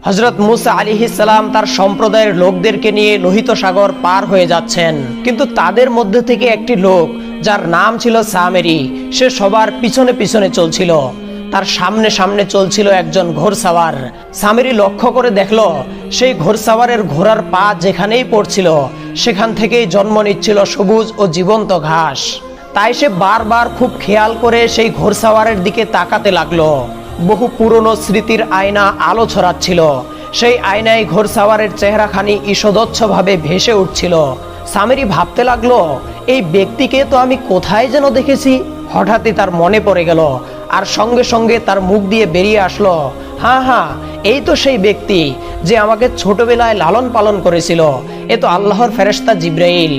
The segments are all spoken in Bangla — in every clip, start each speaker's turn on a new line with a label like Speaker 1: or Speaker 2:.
Speaker 1: হযরত মুসা আলাইহিস সালাম তার সম্প্রদায়ের লোকদেরকে নিয়ে লোহিত সাগর পার হয়ে যাচ্ছেন, কিন্তু তাদের মধ্যে থেকে একটি লোক যার নাম ছিল সামেরী, সে সবার পিছনে পিছনে চলছিল। তার সামনে সামনে চলছিল একজন ঘোড়সাওয়ার। সামেরী লক্ষ্য করে দেখল সেই ঘোড়সাওয়ারের ঘোড়ার পা যেখানেই পড়ছিল সেখান থেকেই জন্ম নিচ্ছিল সবুজ ও জীবন্ত ঘাস। তাই সে বারবার খুব খেয়াল করে সেই ঘোড়সাওয়ারের দিকে তাকাতে লাগলো। বহু পুরনো স্মৃতির আয়না আলো ছড়াচ্ছিল। সেই আয়নায় ঘোড়সাওয়ারের চেহারাখানি ঈষদচ্ছভাবে ভেসে উঠছিল। সামেরী ভাবতে লাগলো, এই ব্যক্তিকে তো আমি কোথায় যেন দেখেছি। হঠাৎই তার মনে পড়ে গেল, আর সঙ্গে সঙ্গে তার মুখ দিয়ে বেরিয়ে আসলো, হ্যাঁ হ্যাঁ, এই তো সেই ব্যক্তি যে আমাকে ছোটবেলায় লালন পালন করেছিল। এ তো আল্লাহর ফেরেশতা জিবরাইল।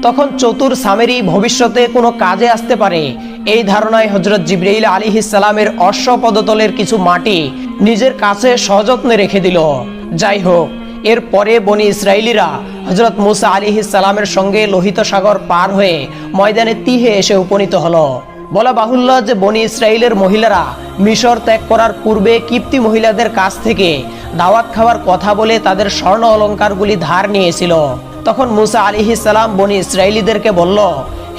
Speaker 1: তখন চতুর সামেরী ভবিষ্যতে কোনো কাজে আসতে পারে এই ধারণায় হযরত জিবরাইল আলাইহিস সালামের অশ্ব পদতলের কিছু মাটি নিজের কাছে সযত্নে রেখে দিল। যাই হোক, এর পরে বনি ইসরাইলীরা হযরত মুসা আলাইহিস সালামের সঙ্গে লোহিত সাগর পার হয়ে ময়দানে তিহে এসে উপনীত হলো। বলা বাহুল্য যে বনি ইসরাইলের মহিলারা মিশর ত্যাগ করার পূর্বে কিপ্তি মহিলাদের কাছ থেকে দাওয়াত খাওয়ার কথা বলে তাদের স্বর্ণ অলংকারগুলি ধার নিয়েছিল। তখন মুসা আলাইহিস সালাম বনি ইসরাইলীদেরকে বলল,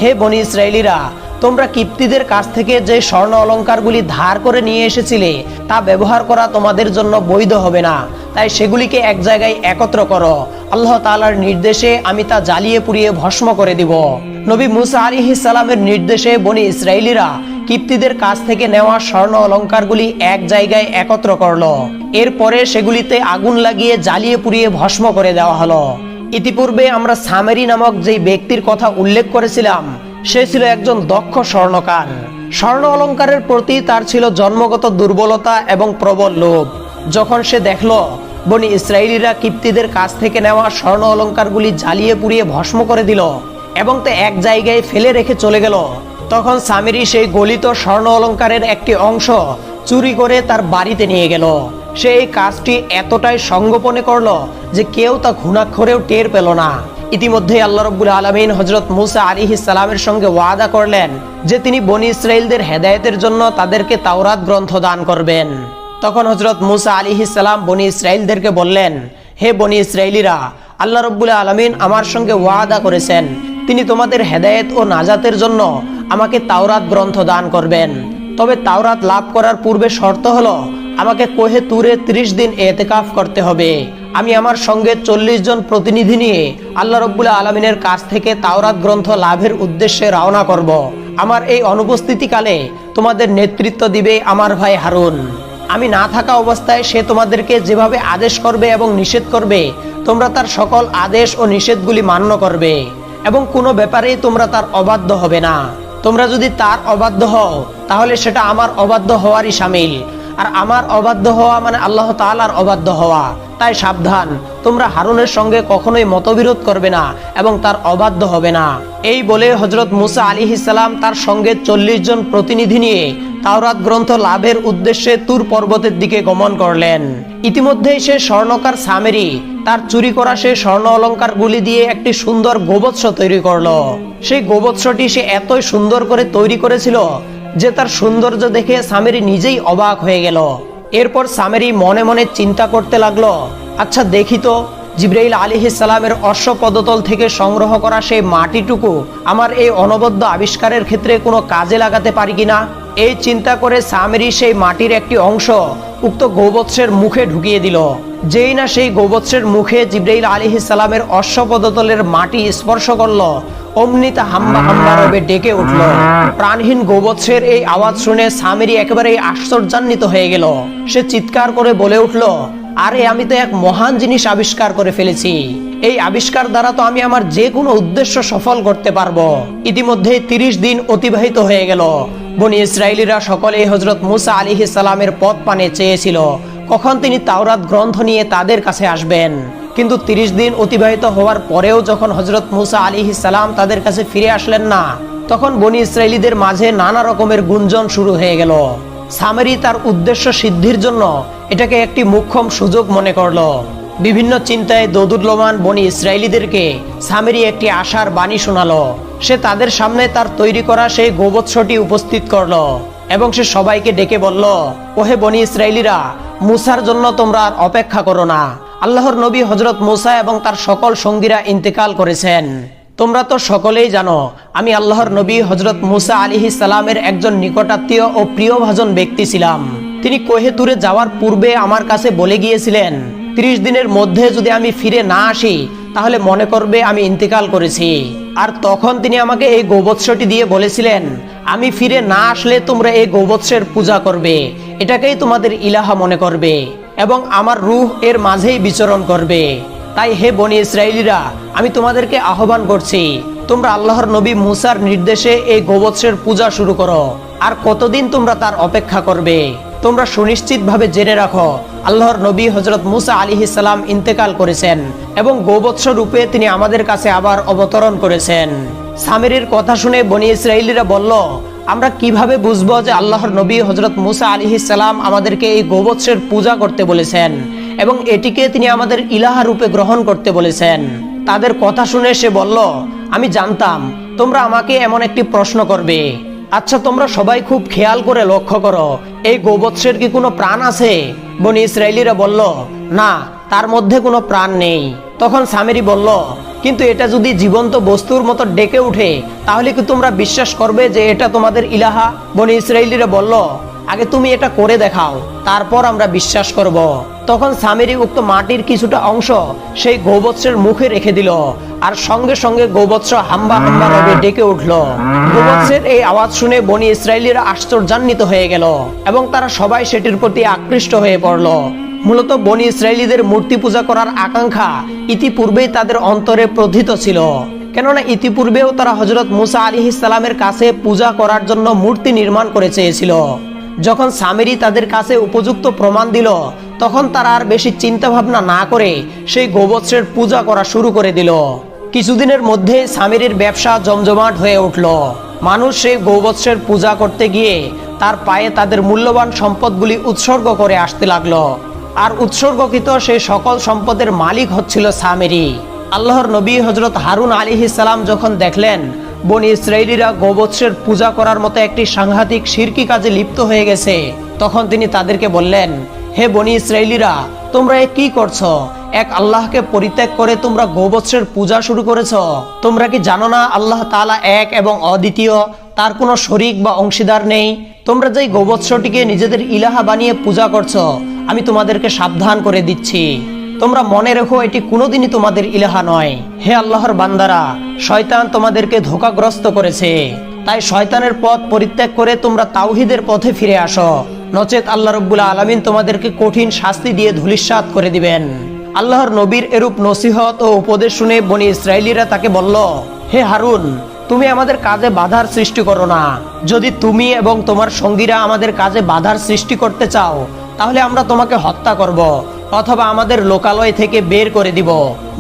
Speaker 1: হে বনি ইসরাইলীরা, তোমরা কিপ্তিদের কাছ থেকে যে স্বর্ণ অলংকারগুলি ধার করে নিয়ে এসেছিলে তা ব্যবহার করা তোমাদের জন্য বৈধ হবে না। তাই সেগুলিকে এক জায়গায় একত্র করো। আল্লাহ তাআলার নির্দেশে আমি তা জ্বালিয়ে পুড়িয়ে ভস্ম করে দিব। নবী মুসা আলাইহিস সালামের নির্দেশে বনি ইসরাইলীরা কিপ্তিদের কাছ থেকে নেওয়া স্বর্ণ অলংকারগুলি এক জায়গায় একত্র করলো। এরপরে সেগুলিতে আগুন লাগিয়ে জ্বালিয়ে পুড়িয়ে ভস্ম করে দেওয়া হলো। ইতিপূর্বে আমরা সামেরী নামক যেই ব্যক্তির কথা উল্লেখ করেছিলাম, সে ছিল একজন দক্ষ স্বর্ণকার। স্বর্ণ অলংকারের প্রতি তার ছিল জন্মগত দুর্বলতা এবং প্রবল লোভ। যখন সে দেখল বনি ইসরাইলীরা কিপ্তিদের কাছ থেকে নেওয়া স্বর্ণ অলংকারগুলি জ্বালিয়ে পুড়িয়ে ভস্ম করে দিল এবং তা এক জায়গায় ফেলে রেখে চলে গেল, তখন সামেরী সেই গলিত স্বর্ণ অলংকারের একটি অংশ চুরি করে তার বাড়িতে নিয়ে গেল। সে এই কাজটি এতটাই সংগোপনে করলো যে কেউ তা ঘুণাক্ষরেও টের পেল না। ইতিমধ্যে আল্লাহ রাব্বুল আলামিন হযরত মুসা আলাইহিস সালামের সঙ্গে ওয়াদা করলেন যে তিনি বনি ইসরাইলদের হেদায়েতের জন্য তাদেরকে তাওরাত গ্রন্থ দান করবেন। তখন হযরত মুসা আলাইহিস সালাম বনি ইসরাইলদেরকে বললেন, হে বনি ইসরাইলীরা, আল্লাহ রাব্বুল আলামিন আমার সঙ্গে ওয়াদা করেছেন তিনি তোমাদের হেদায়েত ও নাজাতের জন্য আমাকে তাওরাত গ্রন্থ দান করবেন। তবে তাওরাত লাভ করার পূর্বে শর্ত হলো আমাকে কোহে তুরে 30 দিন ইতিকাফ করতে হবে। আমি আমার সঙ্গে 40 জন প্রতিনিধি নিয়ে আল্লাহ রাব্বুল আলামিনের কাছ থেকে তাওরাত গ্রন্থ লাভের উদ্দেশ্যে রওনা করব। আমার এই অনুপস্থিতিকালে তোমাদের নেতৃত্ব দিবে আমার ভাই হারুন। আমি না থাকা অবস্থায় সে তোমাদেরকে যেভাবে আদেশ করবে এবং নিষেধ করবে তোমরা তার সকল আদেশ ও নিষেধগুলি মান্য করবে এবং কোনো ব্যাপারেই তোমরা তার অবাধ্য হবে না। তোমরা যদি তার অবাধ্য হও তাহলে সেটা আমার অবাধ্য হওয়ারই শামিল, আর আমার অবাধ্য হওয়া মানে আল্লাহ তাআলার অবাধ্য হওয়া। তাই সাবধান, তোমরা হারুনের সঙ্গে কখনোই মতবিরোধ করবে না এবং তার অবাধ্য হবে না। এই বলে হযরত মুসা আলাইহিস সালাম তার সঙ্গে 40 জন প্রতিনিধি নিয়ে তাওরাত গ্রন্থ লাভের উদ্দেশ্যে তুর পর্বতের দিকে গমন করলেন। ইতিমধ্যেই সে স্বর্ণকার সামেরী তার চুরি করা সেই স্বর্ণ অলংকারগুলি দিয়ে একটি সুন্দর গোবৎস তৈরি করলো। সেই গোবৎসটি সে এতই সুন্দর করে তৈরি করেছিল যে তার সৌন্দর্য দেখে সামেরী নিজেই অবাক হয়ে গেল। এরপর সামেরী মনে মনে চিন্তা করতে লাগলো, আচ্ছা দেখি তো জিবরাইল আলাইহিস সালামের অশ্ব পদতল থেকে সংগ্রহ করা সেই মাটিটুকু আমার এই অনবদ্য আবিষ্কারের ক্ষেত্রে কোনো কাজে লাগাতে পারি কিনা। এই চিন্তা করে সামেরী সেই মাটির একটি অংশ উক্ত গোবৎসের মুখে ঢুকিয়ে দিল। যেই না সেই গোবৎসের মুখে জিবরাইল আলাইহিস সালামের অশ্ব পদতলের মাটি স্পর্শ করলো, অমনি তা হাম্বা হাম্বা রবে ডেকে উঠল। প্রাণহীন গোবৎসের এই আওয়াজ শুনে সামেরী একেবারে আশ্চর্যান্বিত হয়ে গেল। সে চিৎকার করে বলে উঠল, আরে আমি তো এক মহান জিনিস আবিষ্কার করে ফেলেছি। এই আবিষ্কার দ্বারা তো আমি আমার যে কোনো উদ্দেশ্য সফল করতে পারবো। ইতিমধ্যে 30 দিন অতিবাহিত হয়ে গেল। বনি ইসরাইলীরা সকলেই হযরত মুসা আলাইহিস সালামের পথ পানে চেয়েছিল কখন তিনি তাওরাত গ্রন্থ নিয়ে তাদের কাছে আসবেন। কিন্তু 30 দিন অতিবাহিত হওয়ার পরেও যখন হযরত মুসা আলাইহিস সালাম তাদের কাছে ফিরে আসলেন না, তখন বনি ইসরাইলীদের মাঝে নানা রকমের গুঞ্জন শুরু হয়ে গেল। সামেরী তার উদ্দেশ্য সিদ্ধির জন্য এটাকে একটি মোক্ষম সুযোগ মনে করলো। বিভিন্ন চিন্তায় দোদুল্যমান বনি ইসরাইলীদেরকে সামেরী একটি আশার বাণী শোনালো। সে তাদের সামনে তার তৈরি করা সেই গোবৎসটি উপস্থিত করলো। এবং সে সবাইকে ডেকে বলল, ওহে বনি ইসরাইলীরা, মুসার জন্য তোমরা আর অপেক্ষা করো না। আল্লাহর নবী হযরত মুসা এবং তার সকল সঙ্গীরা ইন্তেকাল করেছেন। তোমরা তো সকলেই জানো আমি আল্লাহর নবী হযরত মুসা আলাইহিস সালামের একজন নিকটাত্মীয় ও প্রিয়ভাজন ব্যক্তি ছিলাম। তিনি কোহে তুরে যাওয়ার পূর্বে আমার কাছে বলে গিয়েছিলেন, 30 দিনের মধ্যে যদি আমি ফিরে না আসি তাহলে মনে করবে আমি ইন্তেকাল করেছি। আর তখন তিনি আমাকে এই গোবৎসটি দিয়ে বলেছিলেন, আমি ফিরে না আসলে তোমরা এই গোবৎসের পূজা করবে, এটাকেই তোমাদের ইলাহা মনে করবে এবং আমার রূহ এর মাঝেই বিচরণ করবে। তাই হে বনি ইসরাইলীরা, আমি তোমাদেরকে আহ্বান করছি, তোমরা আল্লাহর নবী মুসার নির্দেশে এই গোবৎসের পূজা শুরু করো। আর কতদিন তোমরা তার অপেক্ষা করবে? তোমরা সুনিশ্চিতভাবে জেনে রাখো আল্লাহর নবী হযরত মুসা আলাইহিস সালাম ইন্তেকাল করেছেন এবং গোবৎস রূপে তিনি আমাদের কাছে আবার অবতরণ করেছেন। সামিরীর কথা শুনে বনি ইসরাইলীরা বলল, আমরা কিভাবে বুঝবো যে আল্লাহর নবী হযরত মুসা আলাইহিস সালাম আমাদেরকে এই গোবৎসের পূজা করতে বলেছেন এবং এটিকে তিনি আমাদের ইলাহা রূপে গ্রহণ করতে বলেছেন? তাদের কথা শুনে সে বলল, আমি জানতাম তোমরা আমাকে এমন একটি প্রশ্ন করবে। আচ্ছা, তোমরা সবাই খুব খেয়াল করে লক্ষ্য করো, এই গোবৎসের কি কোনো প্রাণ আছে? বনি ইসরাইলীরা বলল, না, তার মধ্যে কোনো প্রাণ নেই। তখন সামিরী বলল, কিন্তু এটা যদি জীবন্ত বস্তুর মতো ডেকে উঠে তাহলে কি তোমরা বিশ্বাস করবে যে এটা তোমাদের ইলাহা? বনি ইসরাইলীরা বলল, আগে তুমি এটা করে দেখাও, তারপর আমরা বিশ্বাস করব। তখন সামিরী উক্ত মাটির কিছুটা অংশ সেই গোবৎসের মুখে রেখে দিল আর সঙ্গে সঙ্গে গোবৎস হাম্বা হাম্বা রবে ডেকে উঠল। গোবৎসের এই আওয়াজ শুনে বনি ইসরাইলীরা আশ্চর্যান্বিত হয়ে গেল এবং তারা সবাই সেটির প্রতি আকৃষ্ট হয়ে পড়ল। মূলত বনি ইসরাইলীদের মূর্তি পূজা করার আকাঙ্ক্ষা ইতিপূর্বেই তাদের অন্তরে প্রোথিত ছিল, কেননা ইতিপূর্বেও তারা হযরত মুসা আলাইহিস সালামের কাছে পূজা করার জন্য মূর্তি নির্মাণ করে চেয়েছিল। যখন সামিরী তাদের কাছে উপযুক্ত প্রমাণ দিল তখন তারা আর বেশি চিন্তা ভাবনা না করে সেই গোবৎসের পূজা করা শুরু করে দিল। কিছুদিনের মধ্যে সামিরীর ব্যবসা জমজমাট হয়ে উঠল। মানুষ সেই গোবৎসের পূজা করতে গিয়ে তার পায়ে তাদের মূল্যবান সম্পদগুলি উৎসর্গ করে আসতে লাগলো। আর উৎসর্গকৃত সেই সকল সম্পদের মালিক হচ্ছিল সামিরী। আল্লাহর নবী হযরত হারুন আলাইহিস সালাম যখন দেখলেন বনি ইসরাইলীরা গোবৎসের পূজা করার মতো একটি সাংঘাতিক শিরকি কাজে লিপ্ত হয়ে গেছে, তখন তিনি তাদেরকে বললেন, হে বনি ইসরাইলীরা, তোমরা এ কি করছো? এক আল্লাহকে পরিত্যাগ করে তোমরা গোবৎসের পূজা শুরু করেছো। তোমরা কি জানো না আল্লাহ তাআলা এক এবং অদ্বিতীয়, তার কোনো শরীক বা অংশীদার নেই? তোমরা যেই গোবৎসটিকে নিজেদের ইলাহা বানিয়ে পূজা করছো, আমি তোমাদেরকে সাবধান করে দিচ্ছি, তোমরা মনে রেখো এটি কোনোদিনই তোমাদের ইলাহা নয়। হে আল্লাহর বান্দারা, শয়তান তোমাদেরকে ধোঁকাগ্রস্ত করেছে, তাই শয়তানের পথ পরিত্যাগ করে তোমরা তাওহীদের পথে ফিরে আসো, নচেত আল্লাহ রাব্বুল আলামিন তোমাদেরকে কঠিন শাস্তি দিয়ে ধূলিসাৎ করে দিবেন। আল্লাহর নবীর এরূপ নসিহত ও উপদেশ শুনে বনি ইসরাইলীরা তাকে বলল, হে হারুন, তুমি আমাদের কাজে বাধার সৃষ্টি করো না। যদি তুমি এবং তোমার সঙ্গীরা আমাদের কাজে বাধার সৃষ্টি করতে চাও তাহলে আমরা তোমাকে হত্যা করব অথবা আমাদের লোকালয় থেকে বের করে দিব।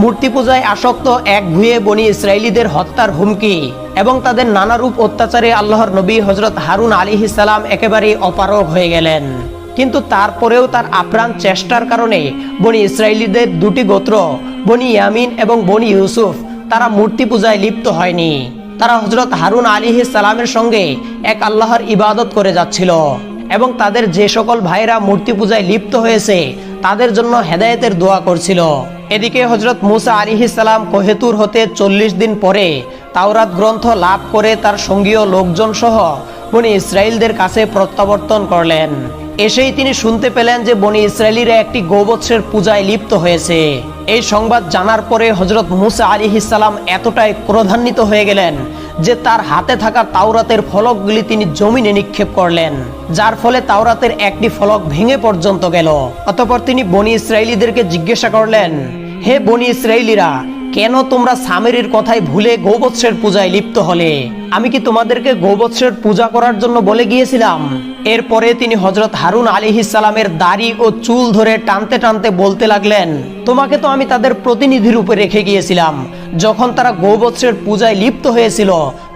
Speaker 1: মূর্তি পূজায় আসক্ত একগুঁয়ে বনি ইসরাইলীদের হত্যার হুমকি এবং তাদের নানারূপ অত্যাচারে আল্লাহর নবী হযরত হারুন আলাইহিস সালাম একেবারেই অপারগ হয়ে গেলেন। কিন্তু তারপরেও তার আপ্রাণ চেষ্টার কারণে বনি ইসরাইলীদের দুটি গোত্র, বনি ইয়ামিন এবং বনি ইউসুফ, তারা মূর্তি পূজায় লিপ্ত হয়নি। তারা হযরত হারুন আলাইহিস সালামের সঙ্গে এক আল্লাহর ইবাদত করে যাচ্ছিল এবং তাদের যে সকল ভাইরা মূর্তি পূজায় লিপ্ত হয়েছে তাদের জন্য হেদায়েতের দোয়া করছিল। এদিকে হযরত মুসা আলাইহিস সালাম কোহেতুর হতে 40 দিন পরে তাওরাত গ্রন্থ লাভ করে তার সঙ্গীয় লোকজন সহ বনি ইসরাইলদের কাছে প্রত্যাবর্তন করলেন। এসেই তিনি শুনতে পেলেন যে বনি ইসরাইলীরা একটি গোবৎসের পূজায় লিপ্ত হয়েছে। এই সংবাদ জানার পরে হযরত মুসা আলাইহিস সালাম এতটাই ক্রোধান্বিত হয়ে গেলেন যে তার হাতে থাকা তাওরাতের ফলকগুলি তিনি জমিনে নিক্ষেপ করলেন, যার ফলে তাওরাতের একটি ফলক ভেঙে পর্যন্ত গেল। অতঃপর তিনি বনি ইসরাইলীদেরকে জিজ্ঞাসা করলেন, হে বনি ইসরাইলীরা, কেন তোমরা সামিরীর কথায় ভুলে গোবৎসের পূজায় লিপ্ত হলে? আমি কি তোমাদেরকে গোবৎসের পূজা করার জন্য বলে গিয়েছিলাম? এরপরে তিনি হযরত হারুন আলাইহিস সালামের দাড়ি ও চুল ধরে টানতে টানতে বলতে লাগলেন, তোমাকে তো আমি তাদের প্রতিনিধি রূপে রেখে গিয়েছিলাম। যখন তারা গোবৎসের পূজায় লিপ্ত হয়েছিল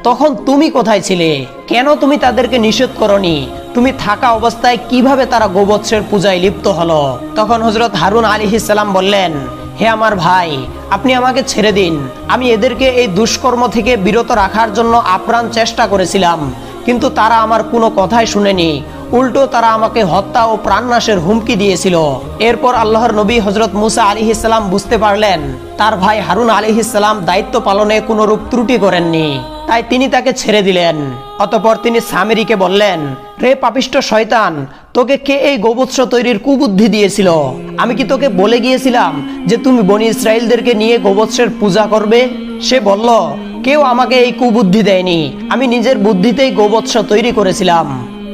Speaker 1: তখন তুমি কোথায় ছিলে? কেন তুমি তাদেরকে নিষেধ করনি? তুমি থাকা অবস্থায় কিভাবে তারা গোবৎসের পূজায় লিপ্ত হলো? তখন হযরত হারুন আলাইহিস সালাম বললেন, হে আমার ভাই, আপনি আমাকে ছেড়ে দিন। আমি এদেরকে এই দুষ্কর্ম থেকে বিরত রাখার জন্য আপ্রাণ চেষ্টা করেছিলাম, কিন্তু তারা আমার কোনো কথাই শুনেনি, উল্টো তারা আমাকে হত্যা ও প্রাণনাশের হুমকি দিয়েছিল। এরপর আল্লাহর নবী হযরত মুসা আলাইহিস সালাম বুঝতে পারলেন তার ভাই হারুন আলাইহিস সালাম দায়িত্ব পালনে কোনো রূপ ত্রুটি করেননি, তাই তিনি তাকে ছেড়ে দিলেন। অতঃপর তিনি সামেরীকে বললেন, রে পাপিষ্ঠ শয়তান, তোকে কে এই গোবৎস তৈরির কুবুদ্ধি দিয়েছিল? আমি কি তোকে বলে গিয়েছিলাম যে তুমি বনি ইসরাইলদেরকে নিয়ে গোবৎসের পূজা করবে? সে বলল, কেউ আমাকে এই কুবুদ্ধি দেয়নি, আমি নিজের বুদ্ধিতেই গোবৎস তৈরি করেছিলাম।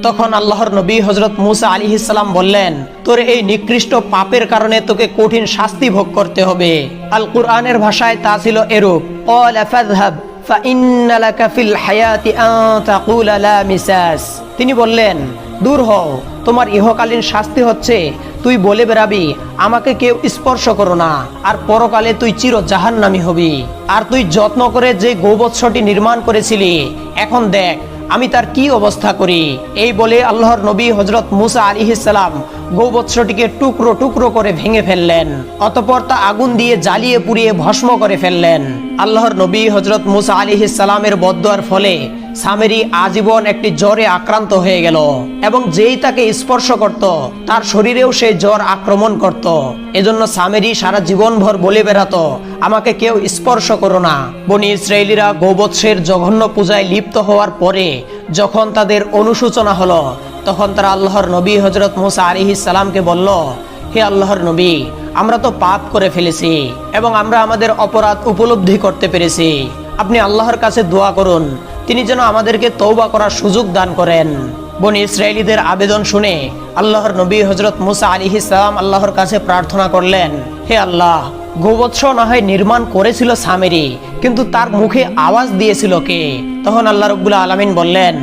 Speaker 1: তখন আল্লাহর নবী হযরত মুসা আলাইহিস সালাম বললেন, তোর এই নিকৃষ্ট পাপের কারণে তোকে কঠিন শাস্তি ভোগ করতে হবে। আল কুরআনের ভাষায় তা ছিল এরূপ, ক্বালা ফাযহাব ফাইন্না লাকা ফিল হায়াতি আন তাকুলা লা মিসাস। তিনি বললেন, দূর হও, তোমার ইহকালীন শাস্তি হচ্ছে তুই বলে বেড়াবি আমাকে কেউ স্পর্শ করো না, আর পরকালে তুই চির জাহান্নামী হবি। আর তুই যত্ন করে যে গোবৎসটি নির্মাণ করেছিলি, এখন দেখ আমি তার কি অবস্থা করি। এই বলে আল্লাহর নবী হযরত মুসা আলাইহিস সালাম গোবৎসটিকে টুকরো টুকরো করে ভেঙে ফেললেন। অতঃপর তা আগুন দিয়ে জ্বালিয়ে পুড়িয়ে ভস্ম করে ফেললেন। আল্লাহর নবী হযরত মুসা আলাইহিস সালামের বদদুয়ার ফলে সামেরী আজীবন একটি জ্বরে আক্রান্ত হয়ে গেল, এবং যেই তাকে স্পর্শ করত তার শরীরেও সেই জ্বর আক্রমণ করত। এজন্য সামেরী সারা জীবনভর বলে বেড়াতো, আমাকে কেউ স্পর্শ করো না। বনি ইসরায়েলিরা গোবৎসের জঘন্য পূজায় লিপ্ত হওয়ার পরে যখন তাদের অনুশোচনা হলো, তখন তারা আল্লাহর নবী হযরত মুসা আলাইহিস সালামকে বলল, হে আল্লাহর নবী, আমরা তো পাপ করে ফেলেছি এবং আমরা আমাদের অপরাধ উপলব্ধি করতে পেরেছি। আপনি আল্লাহর কাছে দোয়া করুন, তিনি যেন আমাদেরকে তওবা করার সুযোগ দান করেন। বনি ইসরায়েলীদের আবেদন শুনে আল্লাহর নবী হযরত মুসা আলাইহিস সালাম আল্লাহর কাছে প্রার্থনা করলেন, হে আল্লাহ, গোবৎস না হয় নির্মাণ করেছিল সামেরী, কিন্তু তার মুখে আওয়াজ দিয়েছিল কে? তখন আল্লাহ রাব্বুল আলামিন বললেন,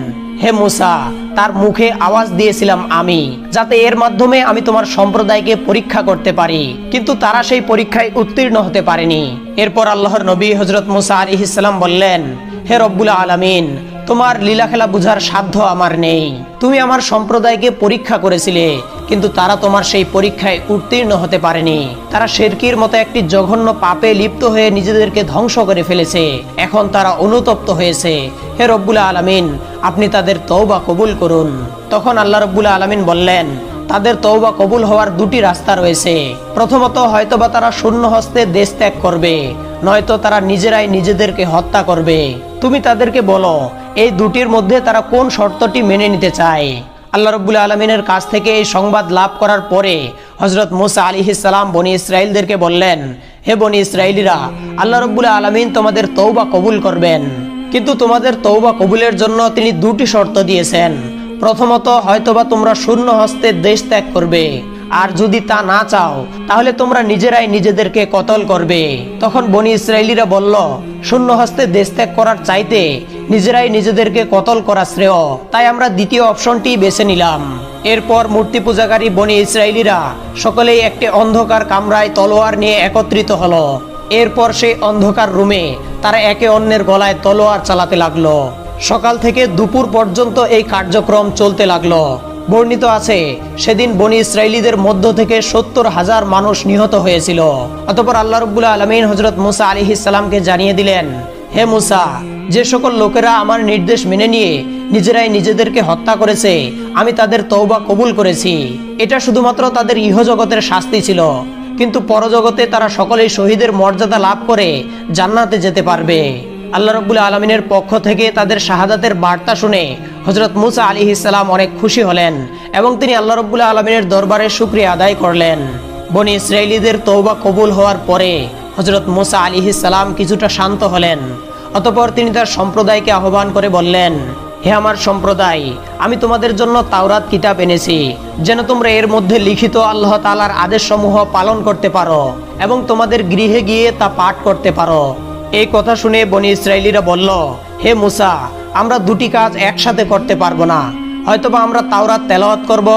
Speaker 1: হে মুসা, তার মুখে আওয়াজ দিয়েছিলাম আমি, যাতে এর মাধ্যমে আমি তোমার সম্প্রদায়কে পরীক্ষা করতে পারি, কিন্তু তারা সেই পরীক্ষায় উত্তীর্ণ হতে পারেনি। এরপর আল্লাহর নবী হযরত মুসা আলাইহিস সালাম বললেন, হে রব্বুল আলামিন, তোমার লীলা খেলা বুঝার সাধ্য আমার নেই। তুমি আমার সম্প্রদায়কে পরীক্ষা করেছিলে, কিন্তু তারা তোমার সেই পরীক্ষায় উত্তীর্ণ হতে পারেনি। তারা শিরকির মতো একটি জঘন্য পাপে লিপ্ত হয়ে নিজেদেরকে ধ্বংস করে ফেলেছে। এখন তারা অনুতপ্ত হয়েছে। হে রব্বুল আলামিন, আপনি তাদের তওবা কবুল করুন। তখন আল্লাহ রব্বুল আলামিন বললেন, তাদের তওবা কবুল হওয়ার দুটি রাস্তা রয়েছে। প্রথমত, হয়তোবা তারা শূন্য হস্তে দেশ ত্যাগ করবে, নয়তো তারা নিজেরাই নিজেদেরকে হত্যা করবে। তুমি তাদেরকে বলো এই দুটির মধ্যে তারা কোন শর্তটি মেনে নিতে চায়। আল্লাহ রাব্বুল আলামিনের কাছ থেকে এই সংবাদ লাভ করার পরে হযরত মুসা আলাইহিস সালাম বনি ইসরাইলদেরকে বললেন, হে বনি ইসরাইলীরা, আল্লাহ রাব্বুল আলামিন তোমাদের তওবা কবুল করবেন, কিন্তু তোমাদের তওবা কবুলের জন্য তিনি দুটি শর্ত দিয়েছেন। প্রথমত, হয়তোবা তোমরা শূন্য হস্তে দেশ ত্যাগ করবে, আর যদি তা না চাও তাহলে তোমরা নিজেরাই নিজেদেরকে কতল করবে। তখন বনি ইসরাইলীরা বলল, শূন্য হস্তে দেশ ত্যাগ করার চাইতে নিজেরাই নিজেদেরকে কতল করা শ্রেয়, তাই আমরা দ্বিতীয় অপশনটি বেছে নিলাম। এরপর মূর্তি পূজাকারী বনি ইসরাইলীরা সকলেই একটি অন্ধকার কামরায় তলোয়ার নিয়ে একত্রিত হলো। এরপর সেই অন্ধকার রুমে তারা একে অন্যের গলায় তলোয়ার চালাতে লাগলো। সকাল থেকে দুপুর পর্যন্ত এই কার্যক্রম চলতে লাগলো। বর্ণিত আছে, সেদিন বনি ইসরাইলীদের মধ্য থেকে ৭০,০০০ মানুষ নিহত হয়েছিল। অতঃপর আল্লাহ রাব্বুল আলামিন হযরত মুসা আলাইহিস সালামকে জানিয়ে দিলেন, হে মুসা, যে সকল লোকেরা আমার নির্দেশ মেনে নিয়ে নিজেরাই নিজেদেরকে হত্যা করেছে, আমি তাদের তওবা কবুল করেছি। এটা শুধুমাত্র তাদের ইহজগতের শাস্তি ছিল, কিন্তু পরজগতে তারা সকলেই শহীদের মর্যাদা লাভ করে জান্নাতে যেতে পারবে। আল্লাহ রাব্বুল আলামিনের পক্ষ থেকে তাদের শাহাদাতের বার্তা শুনে হযরত মুসা আলাইহিস সালাম অনেক খুশি হলেন এবং তিনি আল্লাহ রাব্বুল আলামিনের দরবারে শুকরিয়া আদায় করলেন। বনি ইসরাইলীদের তওবা কবুল হওয়ার পরে হযরত মুসা আলাইহিস সালাম কিছুটা শান্ত হলেন। অতঃপর তিনি তার সম্প্রদায়কে আহ্বান করে বললেন, হে আমার সম্প্রদায়, আমি তোমাদের জন্য তাওরাত কিতাব এনেছি, যেন তোমরা এর মধ্যে লিখিত আল্লাহ তাআলার আদেশসমূহ পালন করতে পারো এবং তোমাদের গৃহে গিয়ে তা পাঠ করতে পারো। এই কথা শুনে বনি ইসরাইলীরা বলল, হে মুসা, আমরা দুটি কাজ একসাথে করতে পারবো না। হয়তোবা আমরা তাওরাত তেলাওয়াত করব,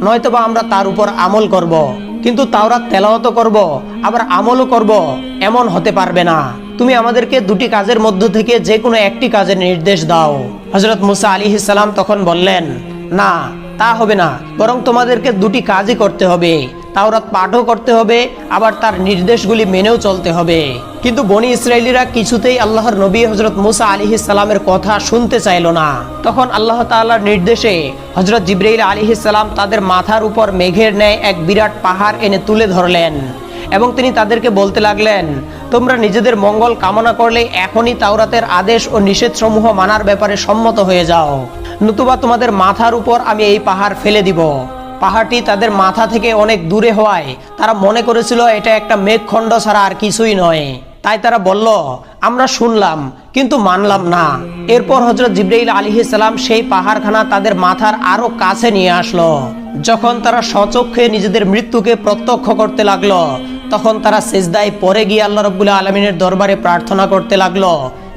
Speaker 1: নয়তোবা আমরা তার উপর আমল করব, কিন্তু তাওরাত তেলাওয়াত করব আবার আমলও করব, এমন হতে পারবে না। তুমি আমাদেরকে দুটি কাজের মধ্য থেকে যে কোনো একটি কাজের নির্দেশ দাও। হযরত মুসা আলাইহিস সালাম তখন বললেন, না, তা হবে না, বরং তোমাদেরকে দুটি কাজই করতে হবে। তাওরাত পাঠও করতে হবে, আবার তার নির্দেশগুলি মেনেও চলতে হবে। কিন্তু বনি ইসরায়েলিরা কিছুতেই আল্লাহর নবী হযরত মুসা আলাইহিস সালামের কথা শুনতে চাইল না। তখন আল্লাহ তাআলার নির্দেশে হযরত জিবরাইল আলাইহিস সালাম তাদের মাথার উপর মেঘের ন্যায় এক বিরাট পাহাড় এনে তুলে ধরলেন এবং তিনি তাদেরকে বলতে লাগলেন, তোমরা নিজেদের মঙ্গল কামনা করলে এখনই তাওরাতের আদেশ ও নিষেধ সমূহ মানার ব্যাপারে সম্মত হয়ে যাও, নতুবা তোমাদের মাথার উপর আমি এই পাহাড় ফেলে দিব। পাহাড়টি তাদের মাথা থেকে অনেক দূরে হওয়ায় তারা মনে করেছিল এটা একটা মেঘখণ্ড ছাড়া আর কিছুই নয়। তাই তারা বলল, আমরা শুনলাম কিন্তু মানলাম না। এরপর হযরত জিবরাইল আলাইহিস সালাম সেই পাহাড়খানা তাদের মাথার আরো কাছে নিয়ে আসলো। যখন তারা স্বচক্ষে নিজেদের মৃত্যুকে প্রত্যক্ষ করতে লাগলো, তখন তারা সিজদায় পড়ে গিয়ে আল্লাহ রাব্বুল আলামিনের দরবারে প্রার্থনা করতে লাগলো,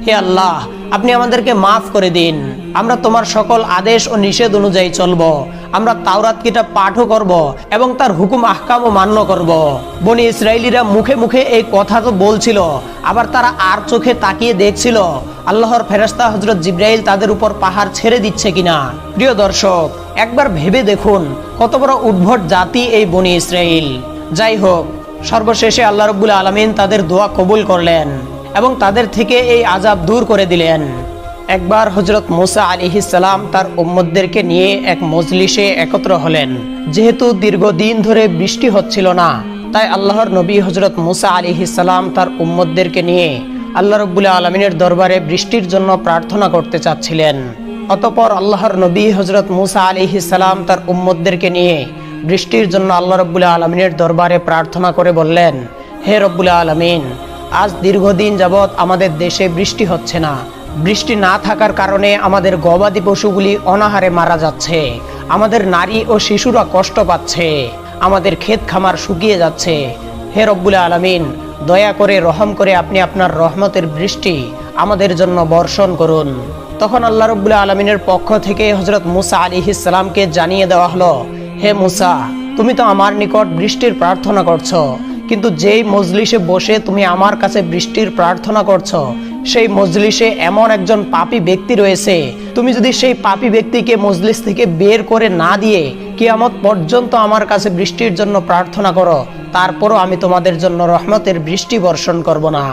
Speaker 1: হে আল্লাহ, আপনি আমাদেরকে মাফ করে দিন। আমরা তোমার সকল আদেশ ও নিষেধ অনুযায়ী চলবো। আমরা তাওরাত কিতাব পাঠও করব এবং তার হুকুম আহকামও মান্য করব। বনি ইসরায়েলিরা মুখে মুখে এই কথা তো বলছিল, আবার তারা আর চোখে তাকিয়ে দেখছিল আল্লাহর ফেরেশতা হযরত জিবরাইল তাদের উপর পাহাড় ছেড়ে দিচ্ছে কিনা। প্রিয় দর্শক, একবার ভেবে দেখুন কত বড় উদ্ভট জাতি এই বনি ইসরাইল। যাই হোক, সর্বশেষে আল্লাহ রাব্বুল আলামিন তাদের দোয়া কবুল করলেন এবং তাদের থেকে এই আযাব দূর করে দিলেন। একবার হযরত মুসা আলাইহিস সালাম তার উম্মতদেরকে নিয়ে এক মজলিসে একত্র হলেন। যেহেতু দীর্ঘদিন ধরে বৃষ্টি হচ্ছিল না, তাই আল্লাহর নবী হযরত মুসা আলাইহিস সালাম তার উম্মতদেরকে নিয়ে আল্লাহ রাব্বুল আলামিনের দরবারে বৃষ্টির জন্য প্রার্থনা করতে চাচ্ছিলেন। অতঃপর আল্লাহর নবী হযরত মুসা আলাইহিস সালাম তার উম্মতদেরকে নিয়ে বৃষ্টির জন্য আল্লাহ রাব্বুল আলামিনের দরবারে প্রার্থনা করে বললেন, হে রব্বুল আলামিন, আজ দীর্ঘদিন যাবৎ আমাদের দেশে বৃষ্টি হচ্ছে না। বৃষ্টি না থাকার কারণে আমাদের গবাদি পশুগুলি অনাহারে মারা যাচ্ছে, আমাদের নারী ও শিশুরা কষ্ট পাচ্ছে, আমাদের ক্ষেত খামার শুকিয়ে যাচ্ছে। হে রব্বুল আলামিন, দয়া করে রহম করে আপনি আপনার রহমতের বৃষ্টি আমাদের জন্য বর্ষণ করুন। তখন আল্লাহ রাব্বুল আলামিনের পক্ষ থেকে হযরত মুসা আলাইহিস সালামকে জানিয়ে দেওয়া হলো, হে মুসা, তুমি তো আমার নিকট বৃষ্টির প্রার্থনা করছো, কিন্তু যেই মজলিসে বসে তুমি আমার কাছে বৃষ্টির প্রার্থনা করছো, সেই মজলিসে এমন একজন পাপী ব্যক্তি রয়েছে। তুমি যদি সেই পাপী ব্যক্তিকে মজলিস থেকে বের করে না দিয়ে কিয়ামত পর্যন্ত আমার কাছে বৃষ্টির জন্য প্রার্থনা করো, তারপরও আমি তোমাদের জন্য রহমতের বৃষ্টি বর্ষণ করব না।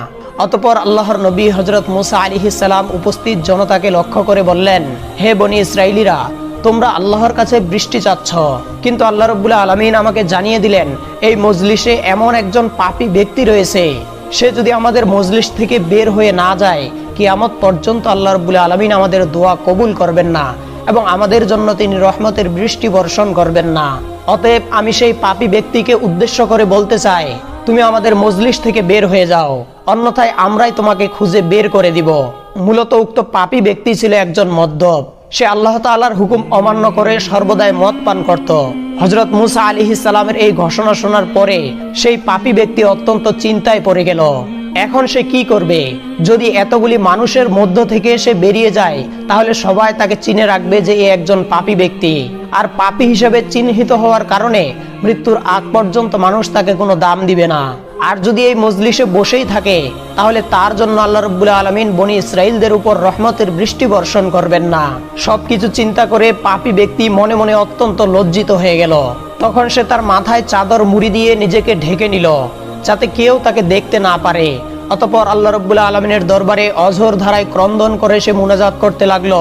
Speaker 1: অতঃপর আল্লাহর নবী হযরত মুসা আলাইহিস সালাম উপস্থিত জনতাকে লক্ষ্য করে বললেন, হে বনি ইসরাইলিরা, তোমরা আল্লাহর কাছে বৃষ্টি চাচ্ছ, কিন্তু আল্লাহ রাব্বুল আলামিন আমাকে জানিয়ে দিলেন এই মজলিসে এমন একজন পাপী ব্যক্তি রয়েছে, সে যদি আমাদের মজলিস থেকে বের হয়ে না যায়, কিয়ামত পর্যন্ত আল্লাহ রাব্বুল আলামিন আমাদের দোয়া কবুল করবেন না এবং আমাদের জন্য তিনি রহমতের বৃষ্টি বর্ষণ করবেন না। অতএব আমি সেই পাপী ব্যক্তিকে উদ্দেশ্য করে বলতে চাই, তুমি আমাদের মজলিস থেকে বের হয়ে যাও, অন্যথায় আমরাই তোমাকে খুঁজে বের করে দিব। মূলত উক্ত পাপী ব্যক্তি ছিল একজন মদ্যপ। সে আল্লাহ তাআলার হুকুম অমান্য করে সর্বদাই মদ পান করত। হযরত মুসা আলাইহিস সালামের এই ঘোষণা শোনার পরে সেই পাপী ব্যক্তি অত্যন্ত চিন্তায় পড়ে গেল। এখন সে কি করবে? যদি এতগুলি মানুষের মধ্য থেকে সে বেরিয়ে যায়, তাহলে সবাই তাকে চিনে রাখবে যে এ একজন পাপী ব্যক্তি, আর পাপী হিসেবে চিহ্নিত হওয়ার কারণে মৃত্যুর আগ পর্যন্ত মানুষ তাকে কোনো দাম দিবে না। আর যদি এই মজলিসে বসেই থাকে, তাহলে তার জন্য আল্লাহ রাব্বুল আলামিন বনি ইসরাইলদের উপর রহমতের বৃষ্টি বর্ষণ করবেন না। সবকিছু চিন্তা করে পাপী ব্যক্তি মনে মনে অত্যন্ত লজ্জিত হয়ে গেল। তখন সে তার মাথায় চাদর মুড়ি দিয়ে নিজেকে ঢেকে নিল, যাতে কেউ তাকে দেখতে না পারে। অতঃপর আল্লাহ রাব্বুল আলামিনের দরবারে অঝোর ধারায় ক্রন্দন করে সে মুনাজাত করতে লাগলো,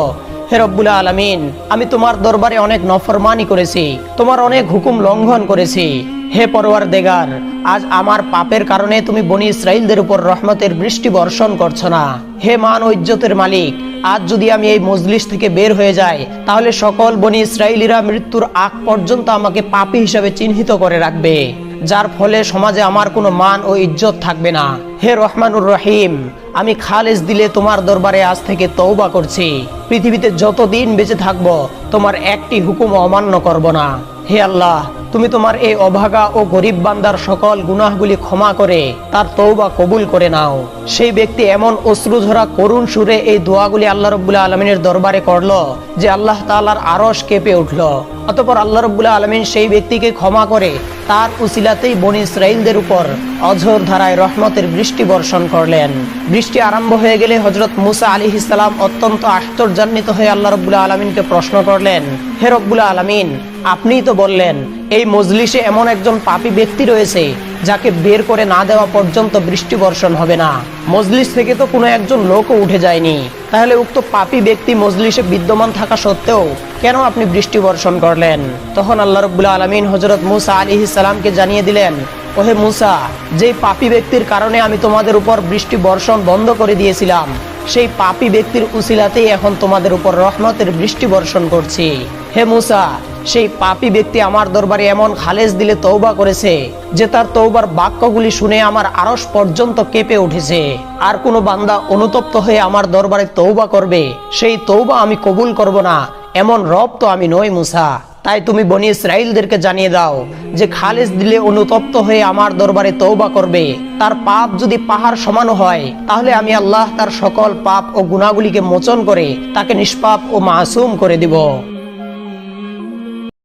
Speaker 1: হে রব্বুল আলামিন, আমি তোমার দরবারে অনেক নফরমানি করেছি, তোমার অনেক হুকুম লঙ্ঘন করেছি। হে পরওয়ারদিগার, আজ আমার পাপের কারণে তুমি বনি ইসরাইলদের উপর রহমতের বৃষ্টি বর্ষণ করছো না। হে মান ও ইজ্জতের মালিক, আজ যদি আমি এই মজলিস থেকে বের হয়ে যাই, তাহলে সকল বনি ইসরাইলিরা মৃত্যুর আগ পর্যন্ত আমাকে পাপী হিসাবে চিহ্নিত করে রাখবে, যার ফলে সমাজে আমার কোনো মান ও ইজ্জত থাকবে না। হে রহমানুর রহিম, আমি খালেস দিলে তোমার দরবারে আজ থেকে তওবা করছি। পৃথিবীতে যতদিন বেঁচে থাকবো, তোমার একটি হুকুম অমান্য করব না। হে আল্লাহ, তুমি তোমার এই অভাগা ও গরিব বান্দার সকল গুনাহগুলি ক্ষমা করে তার তওবা কবুল করে নাও। সেই ব্যক্তি এমন অশ্রুঝরা করুণ সুরে এই দোয়াগুলি আল্লাহ রাব্বুল আলামিনের দরবারে করলো যে আল্লাহ তাআলার আরশ কেঁপে উঠল। অতঃপর আল্লাহ রাব্বুল আলামিন সেই ব্যক্তিকে ক্ষমা করে তার উসিলাতেই বনী ইসরাইলদের উপর অঝোর ধারায় রহমতের বৃষ্টি বর্ষণ করলেন। বৃষ্টি আরম্ভ হয়ে গেলে হযরত মুসা আলাইহিস সালাম অত্যন্ত আশ্চর্যান্বিত হয়ে আল্লাহ রাব্বুল আলামিনকে প্রশ্ন করলেন, হে রব্বুল আলামিন, আপনিই তো বললেন এই মজলিসে এমন একজন পাপী ব্যক্তি রয়েছে যাকে বের করে না দেওয়া পর্যন্ত বৃষ্টি বর্ষণ হবে না। মজলিস থেকে তো কোনো একজন লোকও উঠে যায়নি, তাহলে উক্ত পাপী ব্যক্তি মজলিসে বিদ্যমান থাকা সত্ত্বেও কেন আপনি বৃষ্টি বর্ষণ করলেন? তখন আল্লাহ রাব্বুল আলামিন হযরত মুসা আলাইহিস সালামকে জানিয়ে দিলেন, ওহে মুসা, যেই পাপী ব্যক্তির কারণে আমি তোমাদের উপর বৃষ্টি বর্ষণ বন্ধ করে দিয়েছিলাম, সেই পাপী ব্যক্তির উসিলাতেই এখন তোমাদের উপর রহমতের বৃষ্টি বর্ষণ করছি। হে মুসা, সেই পাপী ব্যক্তি আমার দরবারে এমন খালেজ দিলে তওবা করেছে যে তার তওবার বাক্যগুলি শুনে আমার আরশ পর্যন্ত কেঁপে উঠেছে। আর কোনো বান্দা অনুতপ্ত হয়ে আমার দরবারে তওবা করবে, সেই তওবা আমি কবুল করব না, এমন রব তো আমি নই মুসা। তাই তুমি বনী ইসরাইলদেরকে জানিয়ে দাও যে খালেজ দিলে অনুতপ্ত হয়ে আমার দরবারে তওবা করবে, তার পাপ যদি পাহাড় সমান হয়, তাহলে আমি আল্লাহ তার সকল পাপ ও গুনাহগুলিকে মোচন করে তাকে নিষ্পাপ ও মাসুম করে দিব।